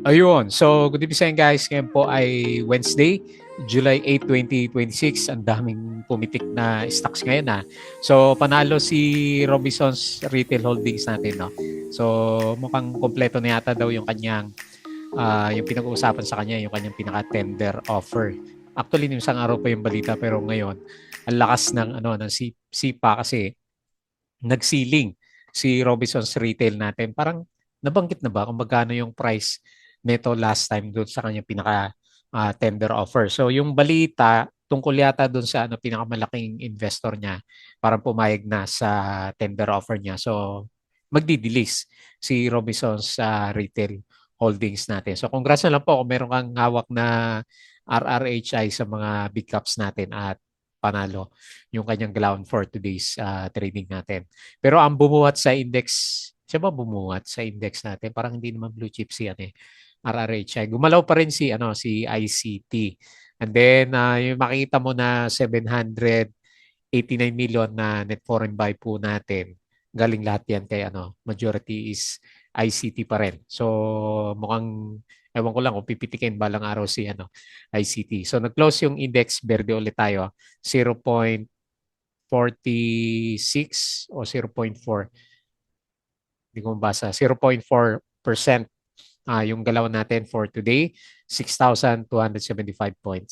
Ayun. So, good evening sa inyo guys. Ngayon po ay Wednesday, July 8, 2026. Ang daming pumitik na stocks ngayon na. So, panalo si Robinsons Retail Holdings natin, no? So, mukhang kompleto na yata daw yung kanyang yung pinag-uusapan sa kanya, yung kanyang pinaka-tender offer. Actually, yung isang araw pa yung balita pero ngayon, ang lakas ng sipa kasi nagsiling si Robinsons Retail natin. Parang nabanggit na ba kung magkano yung price nito last time doon sa kanyang pinaka tender offer. So yung balita tungkol yata doon sa pinakamalaking investor niya, parang pumayag na sa tender offer niya. So magdidilis si Robinsons sa retail holdings natin. So congrats na lang po kung meron kang hawak na RRHI sa mga big caps natin at panalo yung kanyang galawan for today's trading natin. Pero ang bumuhat sa index, siya ba bumuhat sa index natin? Parang hindi naman blue chips yan eh. RRHI. Gumalaw pa rin si ICT. And then yung makita mo na 789 million na net foreign buy po natin. Galing lahat yan kay majority is ICT pa rin. So mukhang ewan ko lang kung pipitikin balang araw si ICT. So nag-close yung index, berde ulit tayo, 0.46 o 0.4, hindi ko mabasa, 0.4% yung galaw natin for today, 6,275.77.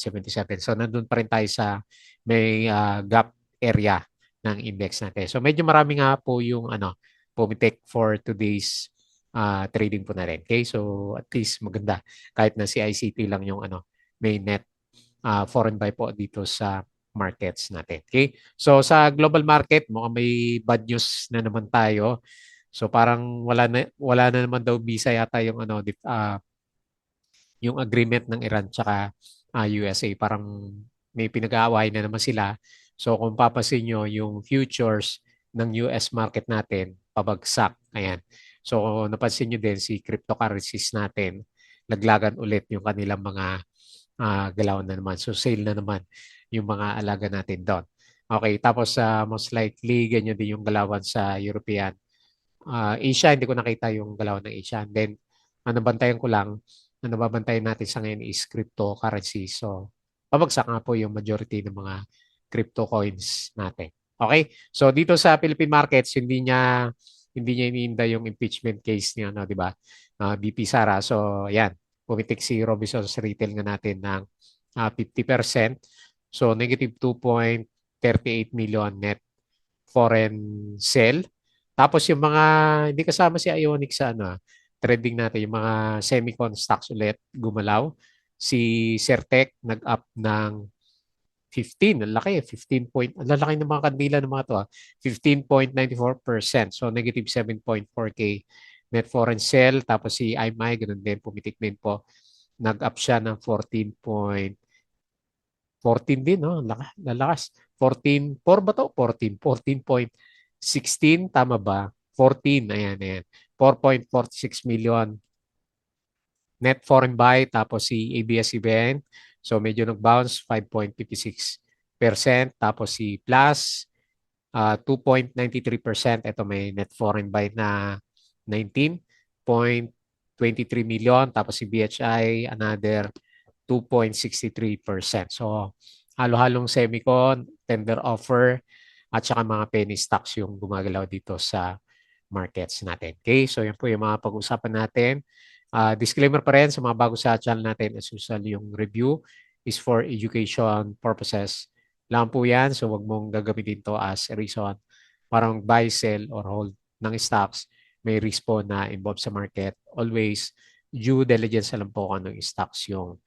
So nandun pa rin tayo sa may gap area ng index natin. So medyo marami nga po yung pumitik for today's trading po na rin. Okay? So at least maganda kahit na si ICT lang yung may net foreign buy po dito sa markets natin. Okay? So sa global market, mukhang may bad news na naman tayo. So parang wala na naman daw visa yata yung agreement ng Iran tsaka USA. Parang may pinag-aaway na naman sila. So kung papasin nyo yung futures ng US market natin, pabagsak. Ayan. So napansin nyo din si cryptocurrencies natin, laglagan ulit yung kanilang mga galaw na naman. So sale na naman yung mga alaga natin doon. Okay, tapos most likely ganyan din yung galawan sa European. Asia, hindi ko nakita yung galawan ng Asia. And then, ang nabantayan ko lang, ang nababantayan natin sa ngayon is cryptocurrency. So, pabagsak nga po yung majority ng mga crypto coins natin. Okay? So, dito sa Philippine markets, hindi niya iniinda yung impeachment case niya, no, di ba? BP Sara. So, yan. Pumitik si Robinsons Retail nga natin ng 50%. So, negative 2.38 million net foreign sale. Tapos yung mga hindi kasama si Ionic sa trading natin, yung mga semicon stocks ulit gumalaw. Si Certec nag-up ng 15, ang laki, 15 point, ang lalaki ng mga kandila ng mga to, 15.94%. So negative 7.4K net foreign sale. Tapos si IMI, ganun din, pumitik din po. Nag-up siya ng 14 din, no? Lalakas. 14, 4 ba to? 14. 14.16, tama ba? 14, ayan, ayan. 4.46 million net foreign buy. Tapos si ABS-CBN, so medyo nag-bounce, 5.56%. Tapos si Plus, 2.93%. Ito may net foreign buy na 19.23 million. Tapos si BHI, another 2.63%. So, halo-halong semicon, tender offer, at saka mga penny stocks yung gumagalaw dito sa markets natin. Okay, so yan po yung mga pag-usapan natin. Disclaimer pa rin sa mga bago sa channel natin, as usual, yung review is for education purposes lang po yan. So, wag mong gagamitin to as a reason para mag-buy, sell, or hold ng stocks. May risk po na involved sa market. Always, due diligence na lang po kung anong stocks yung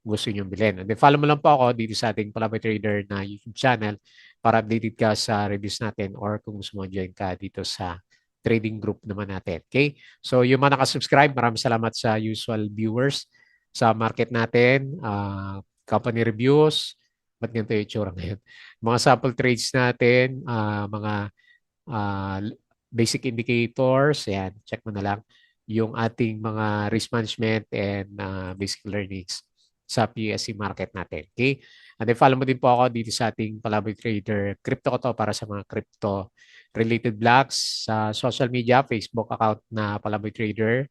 gusto nyong bilhin. And then follow mo lang po ako dito sa ating Palaboy Trader na YouTube channel para updated ka sa reviews natin or kung gusto mo join ka dito sa trading group naman natin. Okay? So yung mga nakasubscribe, maraming salamat sa usual viewers sa market natin, company reviews, ba't ganito yung itsura ngayon? Mga sample trades natin, mga uh, basic indicators, yan, check mo na lang yung ating mga risk management and basic learnings sa PSC market natin. Okay? And then follow mo din po ako dito sa ating Palaboy Trader Crypto ko to para sa mga crypto related blogs sa social media, Facebook account na Palaboy Trader,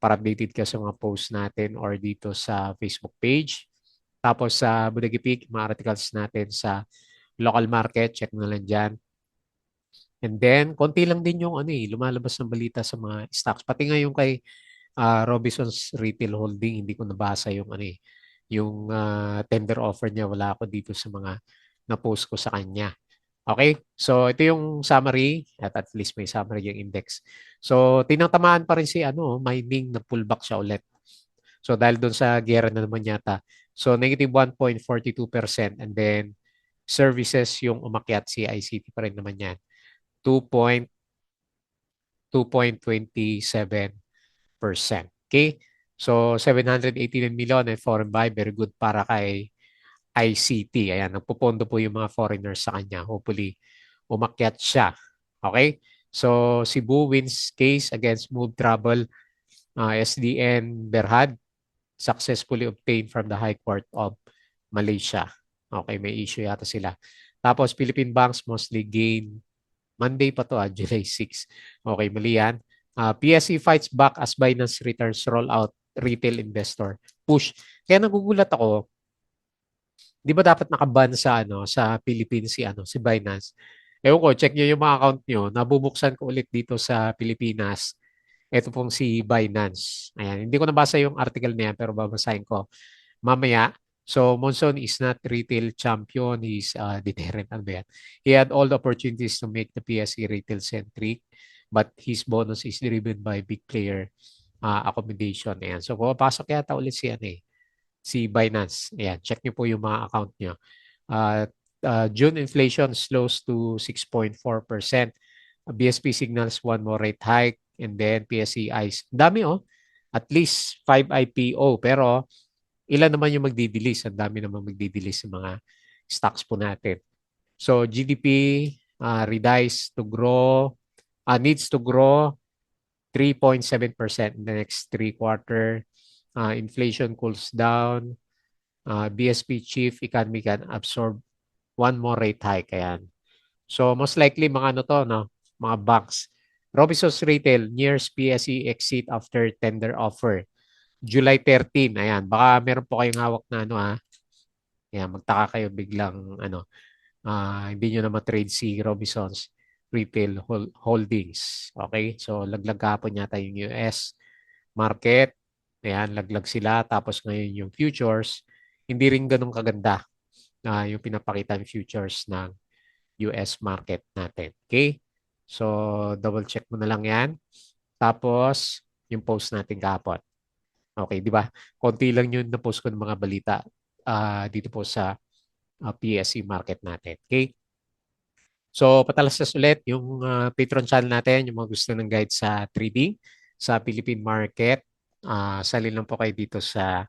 para updated ka sa mga posts natin or dito sa Facebook page. Tapos sa Budagipig, mga articles natin sa local market, check na lang dyan. And then, konti lang din yung lumalabas ng balita sa mga stocks. Pati nga yung kay Robinson's Retail Holding, hindi ko nabasa yung yung tender offer niya. Wala ako dito sa mga na-post ko sa kanya. Okay? So, ito yung summary at least may summary yung index. So, tinatamaan pa rin si mining na pullback siya ulit. So, dahil doon sa gera na naman yata. So, negative 1.42% and then services yung umakyat, si ICT pa rin naman yan. 2.27%. Okay? So, 789 million and foreign buy. Very good para kay ICT. Ayan, nagpupondo po yung mga foreigners sa kanya. Hopefully, umakyat siya. Okay? So, Cebu wins case against Move Travel, SDN Berhad successfully obtained from the High Court of Malaysia. Okay, may issue yata sila. Tapos, Philippine banks mostly gain. Monday pa to, July 6. Okay, mali yan. PSE fights back as Binance returns roll out retail investor push. Kaya nagugulat ako, di ba dapat nakaban sa sa Philippines si Binance? Ewan ko, check niyo yung mga account niyo. Nabubuksan ko ulit dito sa Pilipinas. Ito pong si Binance. Ayan, hindi ko nabasa yung article niya pero babasahin ko mamaya. So, Monson is not retail champion. He's deterrent. Ano ba yan? He had all the opportunities to make the PSE retail-centric, but his bonus is driven by big player accommodation. Ayan. So, pumapasok yata ulit si Binance. Ayan. Check niyo po yung mga account niyo. Uh, June inflation slows to 6.4%. BSP signals one more rate hike and then PSE eyes. Dami At least 5 IPO pero ilan naman yung magdidilis? Ang dami naman magdidilis sa mga stocks po natin. So GDP needs to grow 3.7% in the next 3 quarters. Inflation cools down. BSP chief economy can absorb one more rate hike. Ayan. So most likely mga mga banks. Robinsons Retail nears PSE exit after tender offer. July 13. Ayan, baka meron po kayong hawak na Ayan, magtaka kayo biglang hindi nyo na matrade si Robinsons Retail Holdings. Okay? So laglag kapon yata yung US market. Ayan, laglag sila. Tapos ngayon yung futures, hindi rin ganun kaganda yung pinapakita ng futures ng US market natin. Okay? So, double check mo na lang yan. Tapos, yung post natin kahapon. Okay, di ba? Konti lang yun na post ko ng mga balita dito po sa PSE market natin. Okay? So, patalastas ulit yung Patreon channel natin, yung mga gusto ng guide sa trading sa Philippine market. Salin lang po kayo dito sa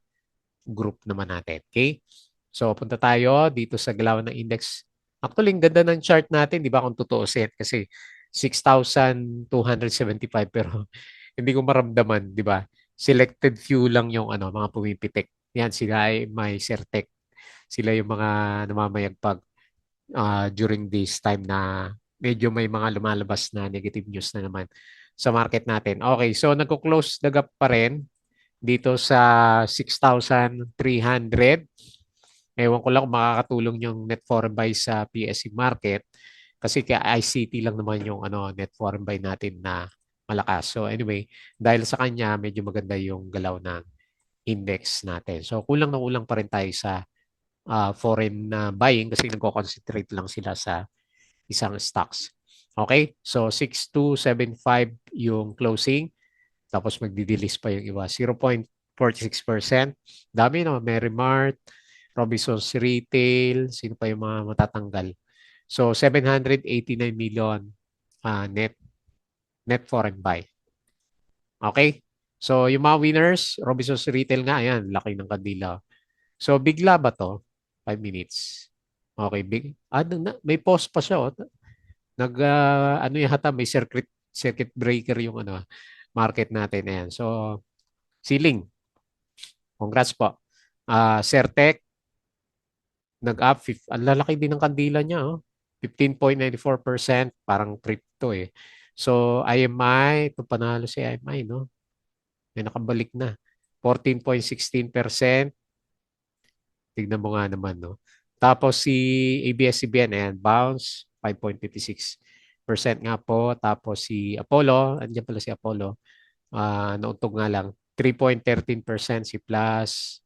group naman natin. Okay? So, punta tayo dito sa galawan ng index. Actually, ang ganda ng chart natin, di ba, kung tutuusin? Kasi 6,275 pero hindi ko maramdaman, di ba? Selected few lang yung mga pumipitik. Yan, sila ay may Certec. Sila yung mga namamayagpag during this time na medyo may mga lumalabas na negative news na naman sa market natin. Okay, so nagko-close the gap pa rin dito sa 6,300. Ewan ko lang kung makakatulong yung net foreign buy sa PSE market kasi kaya ICT lang naman yung net foreign buy natin na malakas. So anyway, dahil sa kanya medyo maganda yung galaw ng index natin. So kulang na kulang pa rin tayo sa foreign buying kasi nagko-concentrate lang sila sa isang stocks. Okay? So 6,275 yung closing. Tapos magdidilis pa yung iba. 0.46%. Dami naman. Merrimart, Robinsons Retail, sino pa yung mga matatanggal. So 789 million net foreign buy. Okay? So yung mga winners, Robinsons Retail nga, ayan, laki ng kandila. So bigla ba to? 5 minutes. Okay, big. May pause pa siya. Yata, may circuit breaker yung market natin. Ayan. So, ceiling. Congrats po. Certec, nag-up. Ang lalaki din ng kandila niya. 15.94%. Parang crypto eh. So, IMI, ito panalo si IMI, no? May nakabalik na. 14.16%. Tignan mo nga naman, no? Tapos si ABS-CBN, ayan, bounce, 5.56% nga po. Tapos si Apollo, andyan pala si Apollo, nauntog nga lang, 3.13%, si Plus,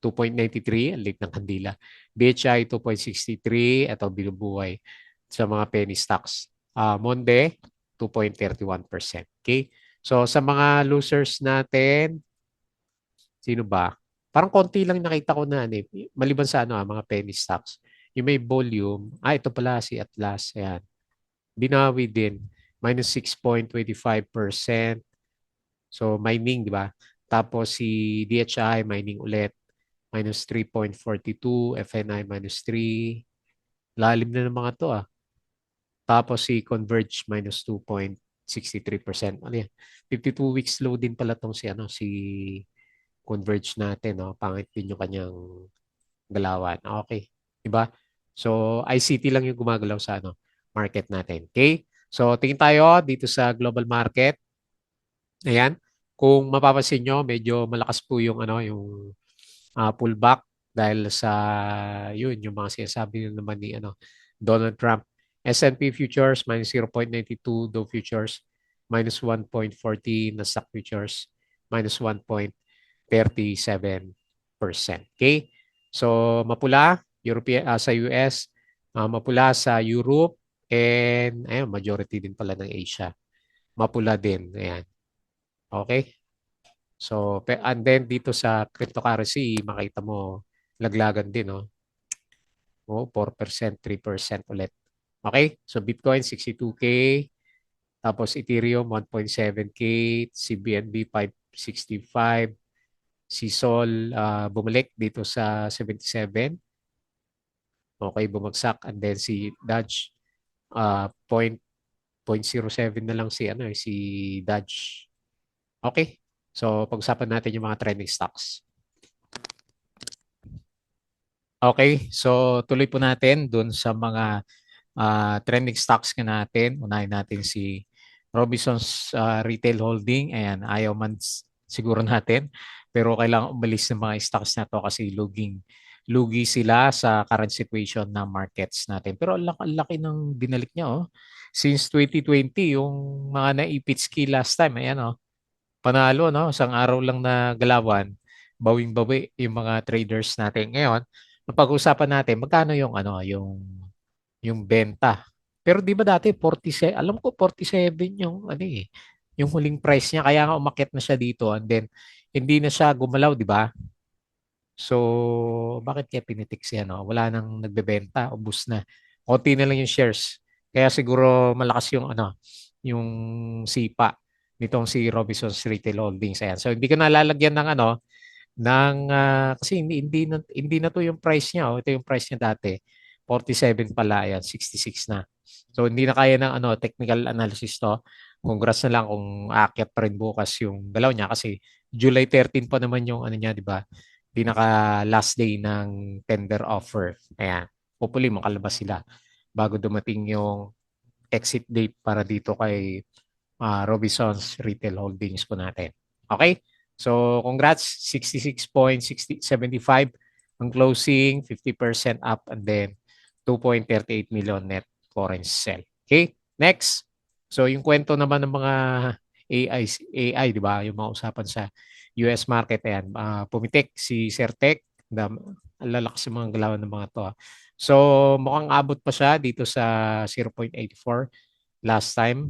2.93, ang liit ng kandila. BHI, 2.63, ito binubuhay sa mga penny stocks. Monde, 2.31%. Okay? So sa mga losers natin, sino ba? Parang konti lang nakita ko na maliban sa mga penny stocks. Yung may volume, ito pala si Atlas, ayan. Binawi din, minus 6.25%. So mining, di ba? Tapos si DHI, mining ulit, minus 3.42, FNI minus 3. Lalim na ng mga to ah. Tapos si Converge minus 2.63%. Ano yan? 52 weeks low din pala tong si Converge natin, no? Pangit din yung kanyang galawan. Okay. Diba? So, ICT lang yung gumagalaw sa market natin. Okay? So, tingin tayo dito sa global market. Ayan. Kung mapapansin nyo, medyo malakas po yung pullback dahil sa yung mga sinasabi naman ni Donald Trump. S&P futures minus 0.92, Dow futures minus 1.40, Nasdaq futures minus 1.37%. Okay? So mapula sa US, mapula sa Europe, and ayun, majority din pala ng Asia. Mapula din. Ayan. Okay? So, and then dito sa cryptocurrency, makita mo, laglagan din, no? 4%, 3% ulit. Okay? So, Bitcoin, 62K. Tapos, Ethereum, 1.7K. Si BNB, 565. Si Sol, bumalik dito sa 77. Okay, bumagsak. And then, si Dodge, 0.07 na lang si Dodge. Okay? So, pag-usapan natin yung mga trending stocks. Okay, so tuloy po natin dun sa mga trending stocks ka natin. Unahin natin si Robinsons Retail Holding. Ayan, ayaw man siguro natin. Pero kailangan umalis ng mga stocks na to kasi lugi sila sa current situation ng markets natin. Pero ang laki ng binalik niya. Oh. Since 2020, yung mga naipitski last time, ayan, oh, panalo, no? Isang araw lang na galawan, bawing-bawi yung mga traders natin. Ngayon, mapag-usapan natin magkano yung benta. Pero di ba dati 47, alam ko 47 yung yung huling price niya kaya nga umakyat na siya dito and then hindi na siya gumalaw, di ba? So, bakit kaya pinitik siya, no? Wala nang nagbebenta, ubus na. Konti na lang yung shares. Kaya siguro malakas yung sipa nitong si Robinsons Retail Holdings. Ayan. So, hindi ko nalalagyan ng kasi hindi na to yung price niya. Oh. Ito yung price niya dati. 47 pala, ayan, 66 na. So, hindi na kaya ng technical analysis to. Congrats na lang kung aakyat pa rin bukas yung galaw niya kasi July 13 pa naman yung niya, di ba? Pinaka last day ng tender offer. Ayan. Hopefully makalabas sila bago dumating yung exit date para dito kay Robinsons Retail Holdings po natin. Okay? So, congrats. 66.75 ang closing, 50% up, and then 2.38 million net foreign sell. Okay? Next. So, yung kwento naman ng mga AI, di ba? Yung mga usapan sa US market, ayan. Pumitik si Certec. Ang lalakas yung mga galawan ng mga to. So, mukhang abot pa siya dito sa 0.84 last time.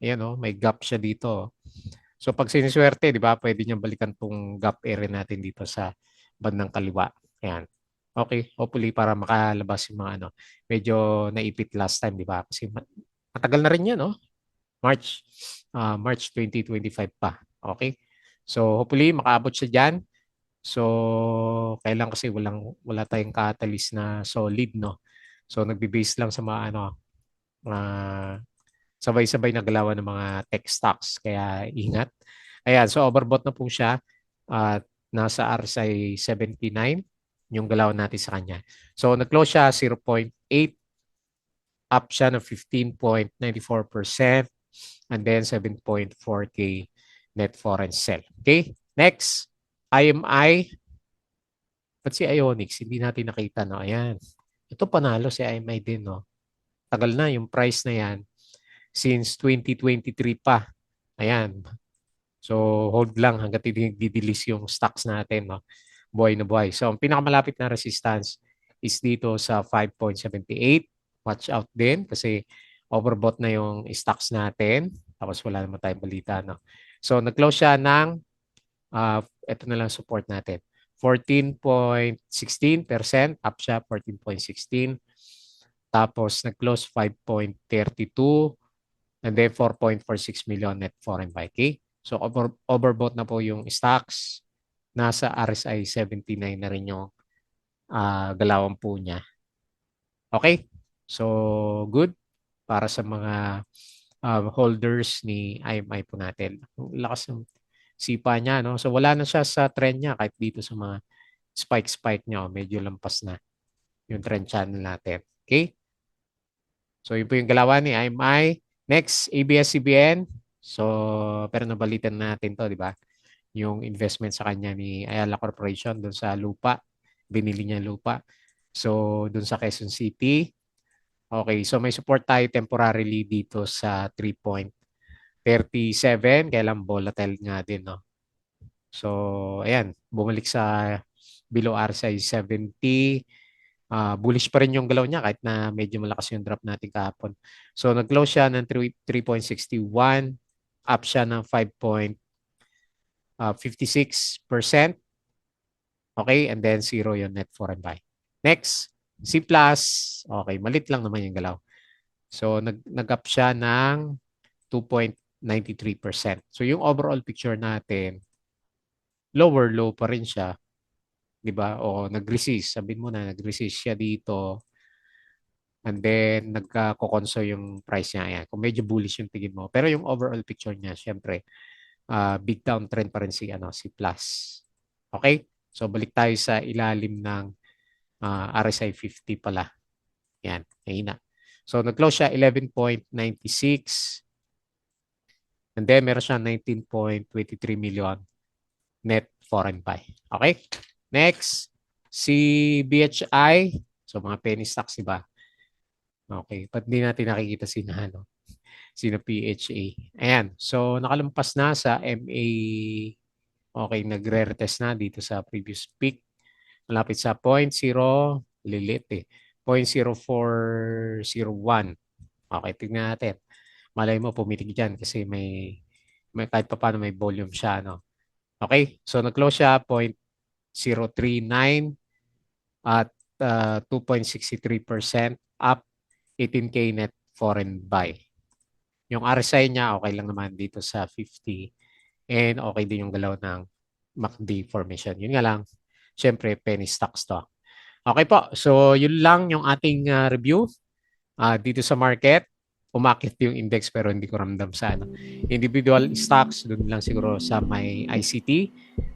Ayan, oh, may gap siya dito. So pag siniswerte, di ba, pwede niyang balikan tong gap area natin dito sa bandang kaliwa. Ayan. Okay, hopefully para makalabas yung mga medyo naipit last time, di ba? Kasi matagal na rin yan, no? March 2025 pa. Okay? So hopefully makaabot siya diyan. So kailan kasi wala tayong catalyst na solid, no? So nagbe-base lang sa mga uh, sabay-sabay na galawan ng mga tech stocks. Kaya ingat. Ayan, so overbought na po siya. At nasa RSI 79 yung galawan natin sa kanya. So nag-close siya 0.8, up siya ng 15.94% and then 7.4K net foreign sell. Okay? Next, IMI. Ba't si Ionix? Hindi natin nakita, no? Ayan. Ito panalo si IMI din, no? Tagal na yung price na yan since 2023 pa. Ayan. So, hold lang hanggat didilis yung stocks natin, no? Buhay na buhay. So, ang pinakamalapit na resistance is dito sa 5.78. Watch out din kasi overbought na yung stocks natin. Tapos wala naman tayong balita, no? So, nag-close siya ng, ito na lang support natin. 14.16%, up siya 14.16. Tapos, nag-close 5.32 and then 4.46 million net foreign buy. Okay? So, overbought na po yung stocks. Nasa RSI 79 na rin yung galawan po niya. Okay? So, good para sa mga holders ni IMI po natin. Ang lakas ng sipa niya, no? So, wala na siya sa trend niya kahit dito sa mga spike niya. Medyo lampas na yung trend channel natin. Okay? So, yun po yung galawan ni IMI. Next, ABS-CBN. So, pero nabalitan natin to, di ba? Yung investment sa kanya ni Ayala Corporation doon sa lupa. Binili niya lupa. So, doon sa Quezon City. Okay, so may support tayo temporarily dito sa 3.37. Kaya lang volatile nga din, no? So, ayan. Bumalik sa below RSI 70. Bullish pa rin yung galaw niya kahit na medyo malakas yung drop natin kahapon. So, nag-close siya ng 3.61. Up siya ng 5.56%. Okay, and then 0 yung net foreign buy. Next, C+. Okay, malit lang naman yung galaw. So, nag-up siya ng 2.93%. So, yung overall picture natin, lower low pa rin siya. 'Di ba? O nag-resist. Sabihin mo na, nag-resist siya dito. And then, nagko-conso yung price niya. Ayan. Kung medyo bullish yung tingin mo. Pero yung overall picture niya, syempre, big downtrend pa rin si Plus. Okay? So, balik tayo sa ilalim ng RSI 50 pala. Yan. Ayun na. So, nag-close siya 11.96. And then, meron siya 19.23 million net foreign buy. Okay? Next, si BHI. So, mga penny stocks, diba? Okay. Ba't hindi natin nakikita sina PHA? Ayan. So, nakalampas na sa MA. Okay, nagre-retest na dito sa previous peak. Malapit sa 0.0, lilit eh. 0.0401. Okay, tignan natin. Malay mo, pumitig dyan kasi may kahit pa paano may volume siya, no? Okay, so nag-close siya 0.039 at 2.63% up 18K net foreign buy. Yung RSI niya, okay lang naman dito sa 50 and okay din yung galaw ng MACD formation. Yun nga lang, syempre, penny stocks to. Okay po, so yun lang yung ating review dito sa market. Umakit yung index pero hindi ko ramdam sa individual stocks, doon lang siguro sa may ICT.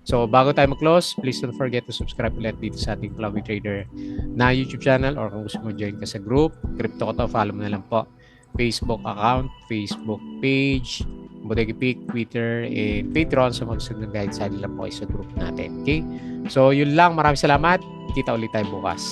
So bago tayo mag-close, please don't forget to subscribe ulit dito sa ating Flowey Trader na YouTube channel, or kung gusto mo join ka sa group, Crypto Koto, follow mo na lang po. Facebook account, Facebook page, Bodega Peak, Twitter, and Patreon. So magsunod ng guide sa lang po sa group natin. Okay? So yun lang, maraming salamat. Kita ulit tayo bukas.